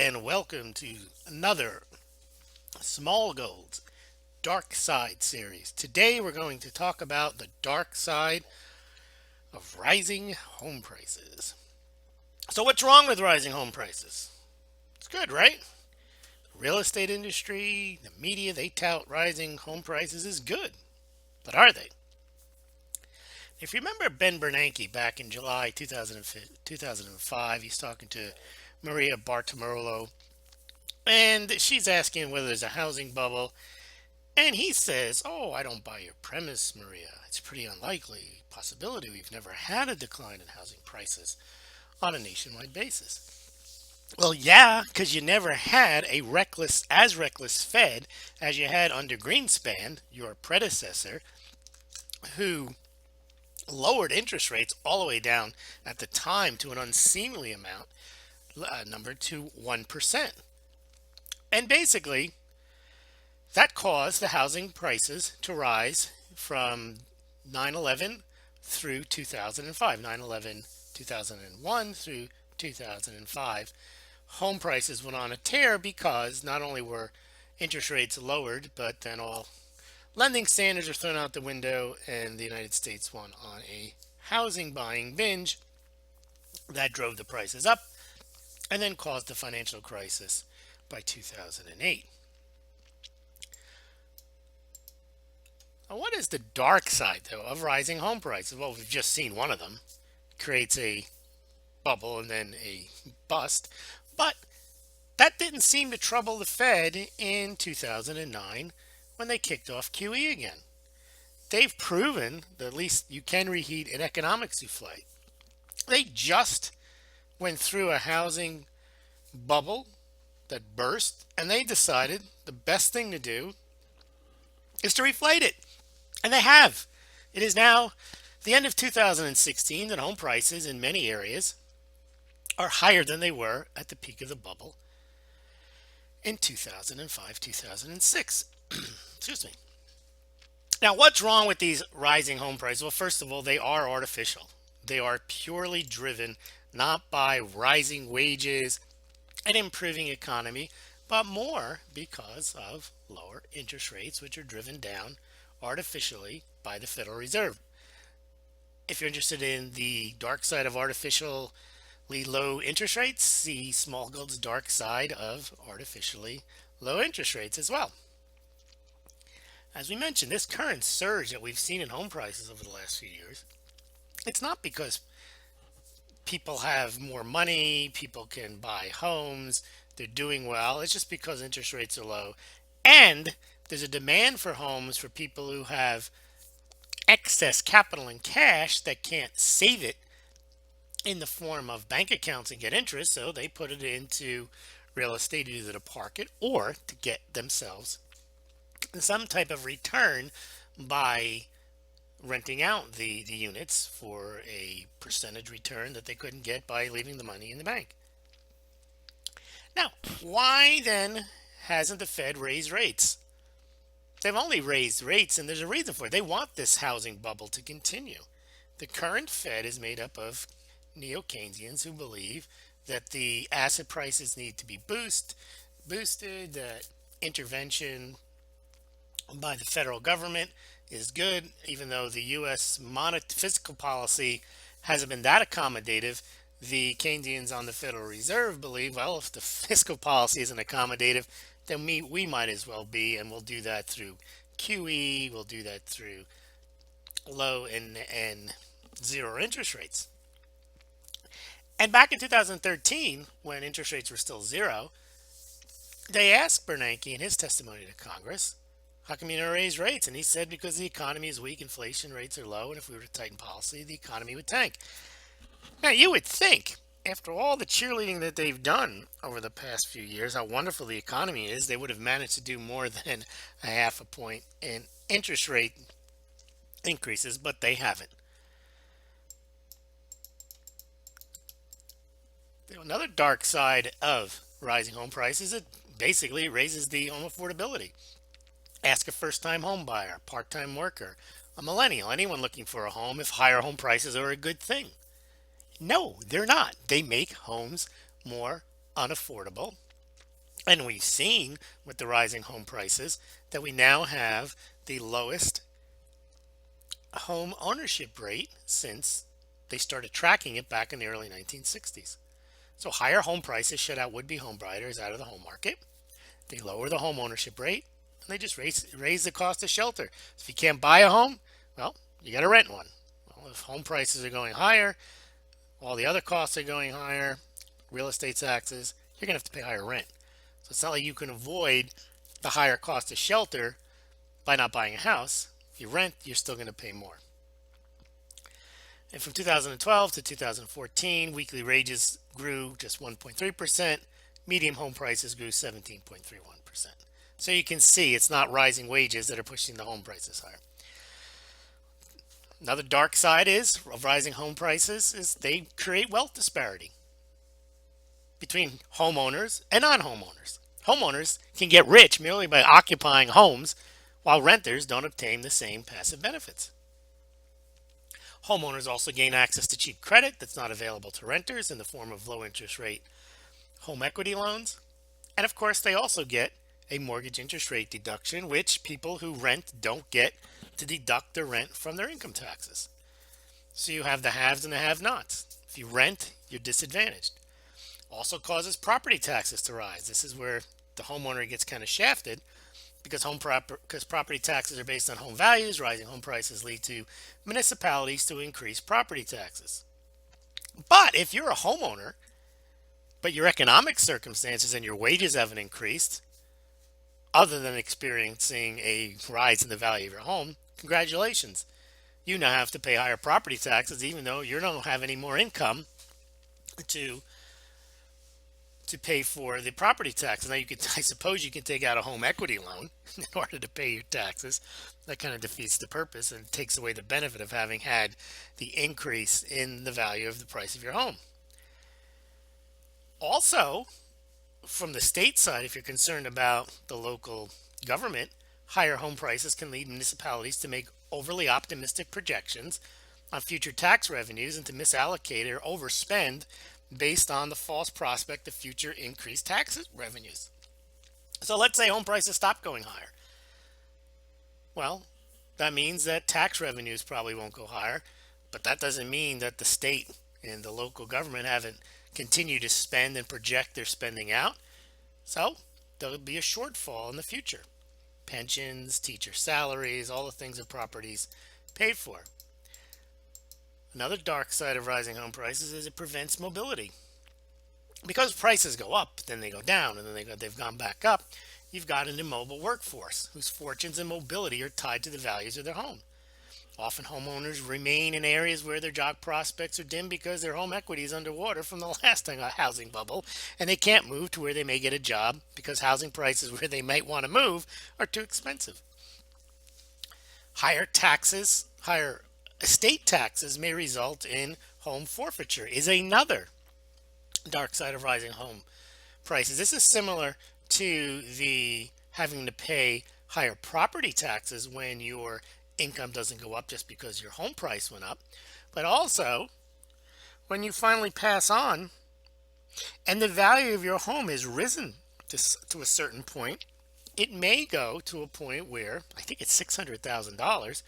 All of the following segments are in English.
and welcome to another Smaulgld Dark Side series. Today we're going to talk about the dark side of rising home prices. So what's wrong with rising home prices? It's good, right? The real estate industry, the media, they tout rising home prices is good. But are they? If you remember Ben Bernanke back in July 2005, he's talking to Maria Bartiromo, and she's asking whether there's a housing bubble. And he says, "Oh, I don't buy your premise, Maria. It's pretty unlikely possibility. We've never had a decline in housing prices on a nationwide basis." Well, yeah, because you never had as reckless Fed as you had under Greenspan, your predecessor, who lowered interest rates all the way down at the time to an unseemly amount, number to 1%. And basically, that caused the housing prices to rise from 9/11 through 2005. 9/11, 2001 through 2005. Home prices went on a tear because not only were interest rates lowered, but then all lending standards are thrown out the window, and the United States went on a housing buying binge that drove the prices up and then caused the financial crisis by 2008. Now, what is the dark side, though, of rising home prices? Well, we've just seen one of them. Creates a bubble and then a bust. But that didn't seem to trouble the Fed in 2009 when they kicked off QE again. They've proven that at least you can reheat an economic souffle. They just went through a housing bubble that burst, and they decided the best thing to do is to reflate it. And they have. It is now the end of 2016 and home prices in many areas are higher than they were at the peak of the bubble in 2005, 2006. Excuse me. Now, what's wrong with these rising home prices? Well, first of all, they are artificial. They are purely driven not by rising wages and improving economy, but more because of lower interest rates, which are driven down artificially by the Federal Reserve. If you're interested in the dark side of artificially low interest rates, see Smaulgld's dark side of artificially low interest rates as well. As we mentioned, this current surge that we've seen in home prices over the last few years, it's not because people have more money, people can buy homes, they're doing well. It's just because interest rates are low. And there's a demand for homes for people who have excess capital and cash that can't save it in the form of bank accounts and get interest, so they put it into real estate either to park it or to get themselves some type of return by renting out the units for a percentage return that they couldn't get by leaving the money in the bank. Now, why then hasn't the Fed raised rates? They've only raised rates, and there's a reason for it. They want this housing bubble to continue. The current Fed is made up of neo-Keynesians who believe that the asset prices need to be boosted, that intervention by the federal government is good, even though the U.S. fiscal policy hasn't been that accommodative. The Keynesians on the Federal Reserve believe, well, if the fiscal policy isn't accommodative, then we might as well be, and we'll do that through QE, we'll do that through low and zero interest rates. And back in 2013, when interest rates were still zero, they asked Bernanke in his testimony to Congress, how come you never raise rates? And he said, because the economy is weak, inflation rates are low, and if we were to tighten policy, the economy would tank. Now, you would think, after all the cheerleading that they've done over the past few years, how wonderful the economy is, they would have managed to do more than a half a point in interest rate increases, but they haven't. Another dark side of rising home prices, it basically raises the home affordability. Ask a first-time home buyer, part-time worker, a millennial, anyone looking for a home if higher home prices are a good thing. No, they're not. They make homes more unaffordable And we've seen with the rising home prices that we now have the lowest home ownership rate since they started tracking it back in the early 1960s. So higher home prices shut out would-be home buyers out of the home market. They lower the home ownership rate, and they just raise the cost of shelter. So if you can't buy a home, well, you got to rent one. Well, if home prices are going higher, all the other costs are going higher, real estate taxes, you're going to have to pay higher rent. So it's not like you can avoid the higher cost of shelter by not buying a house. If you rent, you're still going to pay more. And from 2012 to 2014, weekly wages grew just 1.3%. Median home prices grew 17.31%. So you can see it's not rising wages that are pushing the home prices higher. Another dark side of rising home prices is they create wealth disparity between homeowners and non-homeowners. Homeowners can get rich merely by occupying homes, while renters don't obtain the same passive benefits. Homeowners also gain access to cheap credit that's not available to renters in the form of low interest rate home equity loans. And of course, they also get a mortgage interest rate deduction, which people who rent don't get to deduct their rent from their income taxes. So you have the haves and the have-nots. If you rent, you're disadvantaged. Also causes property taxes to rise. This is where the homeowner gets kind of shafted because property taxes are based on home values. Rising home prices lead to municipalities to increase property taxes. But if you're a homeowner, but your economic circumstances and your wages haven't increased, other than experiencing a rise in the value of your home, congratulations. You now have to pay higher property taxes even though you don't have any more income to pay for the property tax. Now I suppose you can take out a home equity loan in order to pay your taxes. That kind of defeats the purpose and takes away the benefit of having had the increase in the value of the price of your home. Also, from the state side, if you're concerned about the local government, higher home prices can lead municipalities to make overly optimistic projections on future tax revenues and to misallocate or overspend based on the false prospect of future increased tax revenues. So let's say home prices stop going higher. Well, that means that tax revenues probably won't go higher, but that doesn't mean that the state and the local government haven't continued to spend and project their spending out. So there'll be a shortfall in the future. Pensions, teacher salaries, all the things that properties paid for. Another dark side of rising home prices is it prevents mobility. Because prices go up, then they go down, and then they've gone back up, you've got an immobile workforce whose fortunes and mobility are tied to the values of their home. Often homeowners remain in areas where their job prospects are dim because their home equity is underwater from the last housing bubble, and they can't move to where they may get a job because housing prices where they might want to move are too expensive. Higher taxes, higher estate taxes may result in home forfeiture is another dark side of rising home prices. This is similar to the having to pay higher property taxes when your income doesn't go up just because your home price went up, but also when you finally pass on and the value of your home has risen to a certain point, it may go to a point where I think it's $600,000.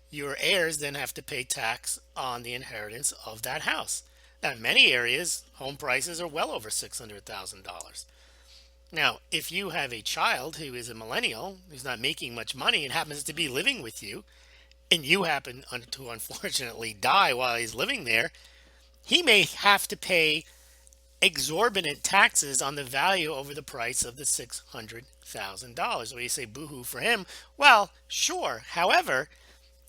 Your heirs then have to pay tax on the inheritance of that house. Now, in many areas, home prices are well over $600,000. Now, if you have a child who is a millennial, who's not making much money and happens to be living with you, and you happen to unfortunately die while he's living there, he may have to pay exorbitant taxes on the value over the price of the $600,000. Well, you say boohoo for him. Well, sure. However,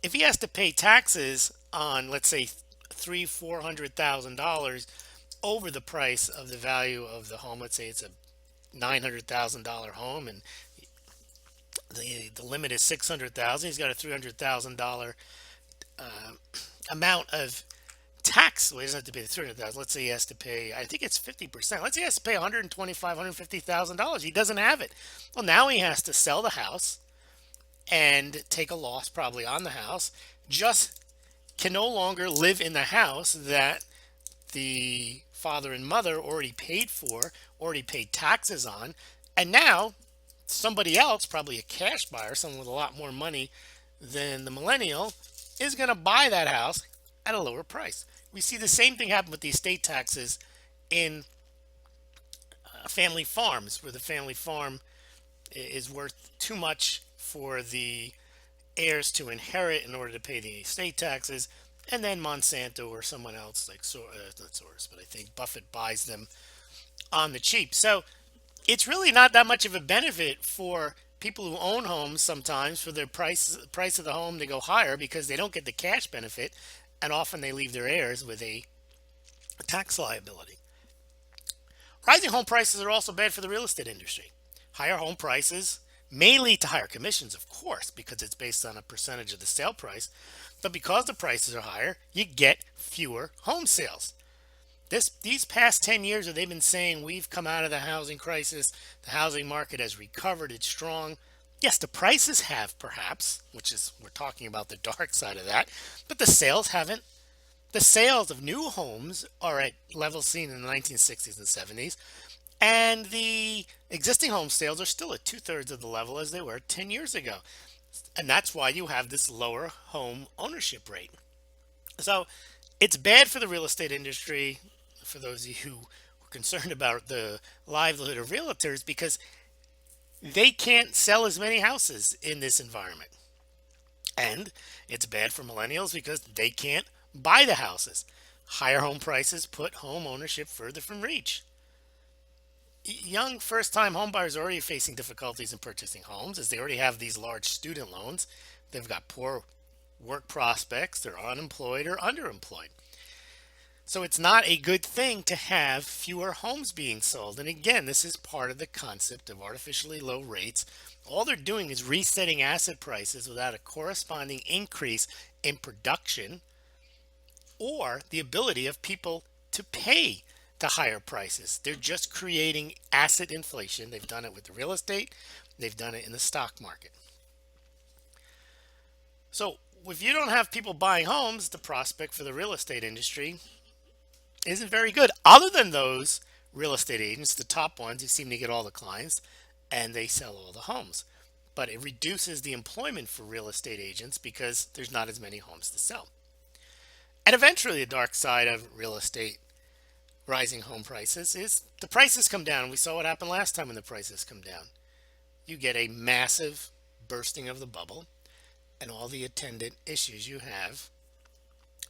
if he has to pay taxes on, let's say, $300,000-$400,000 over the price of the value of the home, let's say it's a $900,000 home and the limit is $600,000, he's got a $300,000 amount of tax. Well, he doesn't have to pay the $300,000. Let's say he has to pay, I think it's 50%. Let's say he has to pay $125,000, $150,000. He doesn't have it. Well, now he has to sell the house and take a loss probably on the house, just can no longer live in the house that the father and mother already paid for, already paid taxes on, And now somebody else, probably a cash buyer, someone with a lot more money than the millennial, is going to buy that house at a lower price. We see the same thing happen with the estate taxes in family farms, where the family farm is worth too much for the heirs to inherit in order to pay the estate taxes. And then Monsanto or someone else, like not Soros, but I think Buffett buys them on the cheap. So it's really not that much of a benefit for people who own homes sometimes for their price of the home to go higher because they don't get the cash benefit, and often they leave their heirs with a tax liability. Rising home prices are also bad for the real estate industry. Higher home prices may lead to higher commissions, of course, because it's based on a percentage of the sale price. But because the prices are higher, you get fewer home sales. These past 10 years that they've been saying we've come out of the housing crisis, the housing market has recovered, it's strong. Yes, the prices have perhaps, which is, we're talking about the dark side of that, but the sales haven't. The sales of new homes are at levels seen in the 1960s and 70s, and the existing home sales are still at two-thirds of the level as they were 10 years ago. And that's why you have this lower home ownership rate. So it's bad for the real estate industry, for those of you who are concerned about the livelihood of realtors, because they can't sell as many houses in this environment. And it's bad for millennials because they can't buy the houses. Higher home prices put home ownership further from reach. Young first time homebuyers are already facing difficulties in purchasing homes as they already have these large student loans. They've got poor work prospects, they're unemployed or underemployed. So it's not a good thing to have fewer homes being sold. And again, this is part of the concept of artificially low rates. All they're doing is resetting asset prices without a corresponding increase in production or the ability of people to pay the higher prices. They're just creating asset inflation. They've done it with the real estate, they've done it in the stock market. So if you don't have people buying homes, the prospect for the real estate industry isn't very good, other than those real estate agents, the top ones who seem to get all the clients and they sell all the homes. But it reduces the employment for real estate agents because there's not as many homes to sell. And eventually, the dark side of real estate rising home prices is the prices come down. We saw what happened last time when the prices come down. You get a massive bursting of the bubble and all the attendant issues you have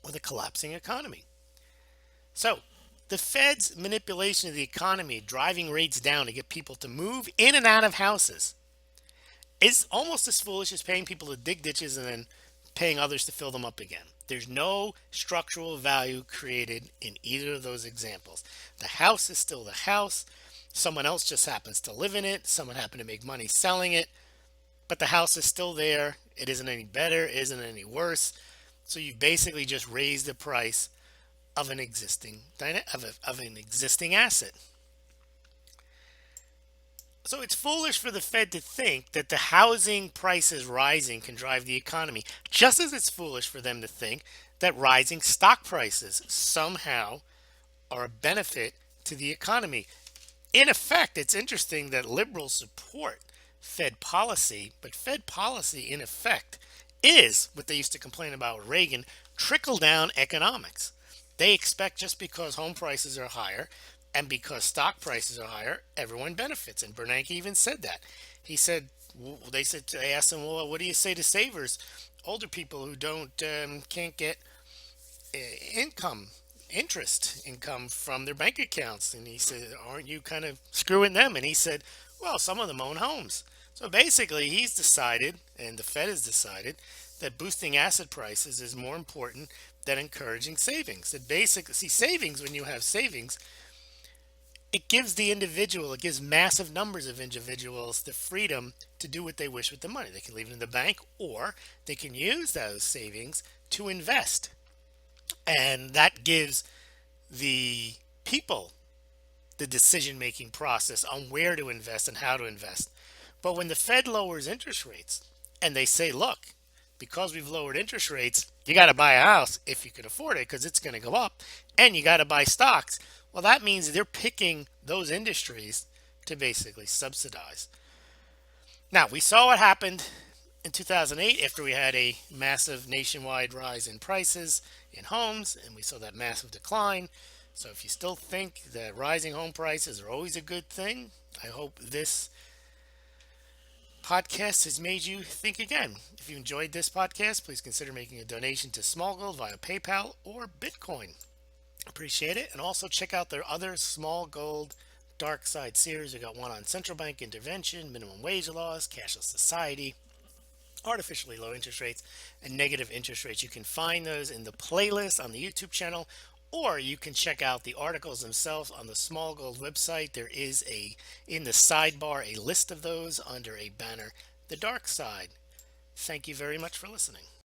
with a collapsing economy. So the Fed's manipulation of the economy, driving rates down to get people to move in and out of houses, is almost as foolish as paying people to dig ditches and then paying others to fill them up again. There's no structural value created in either of those examples. The house is still the house. Someone else just happens to live in it. Someone happened to make money selling it, but the house is still there. It isn't any better, it isn't any worse. So you basically just raised the price of an existing asset. So it's foolish for the Fed to think that the housing prices rising can drive the economy, just as it's foolish for them to think that rising stock prices somehow are a benefit to the economy. In effect, it's interesting that liberals support Fed policy, but Fed policy, in effect, is what they used to complain about with Reagan, trickle down economics. They expect just because home prices are higher and because stock prices are higher, everyone benefits. And Bernanke even said that. He said, they asked him, well, what do you say to savers, older people who can't get uh, income, interest income from their bank accounts? And he said, aren't you kind of screwing them? And he said, well, some of them own homes. So basically, he's decided, and the Fed has decided, that boosting asset prices is more important than encouraging savings. That basically, see, savings, when you have savings, it gives the individual, it gives massive numbers of individuals the freedom to do what they wish with the money. They can leave it in the bank, or they can use those savings to invest. And that gives the people the decision making process on where to invest and how to invest. But when the Fed lowers interest rates and they say, look, because we've lowered interest rates, you got to buy a house if you can afford it because it's going to go up, and you got to buy stocks. Well, that means they're picking those industries to basically subsidize. Now, we saw what happened in 2008 after we had a massive nationwide rise in prices in homes, and we saw that massive decline. So if you still think that rising home prices are always a good thing, I hope this podcast has made you think again. If you enjoyed this podcast, please consider making a donation to Smaulgld via PayPal or Bitcoin. Appreciate it. And also check out their other Smaulgld Dark Side series. We got one on central bank intervention, minimum wage laws, cashless society, artificially low interest rates, and negative interest rates. You can find those in the playlist on the YouTube channel, or you can check out the articles themselves on the Smaulgld website. There is in the sidebar a list of those under a banner, The Dark Side. Thank you very much for listening.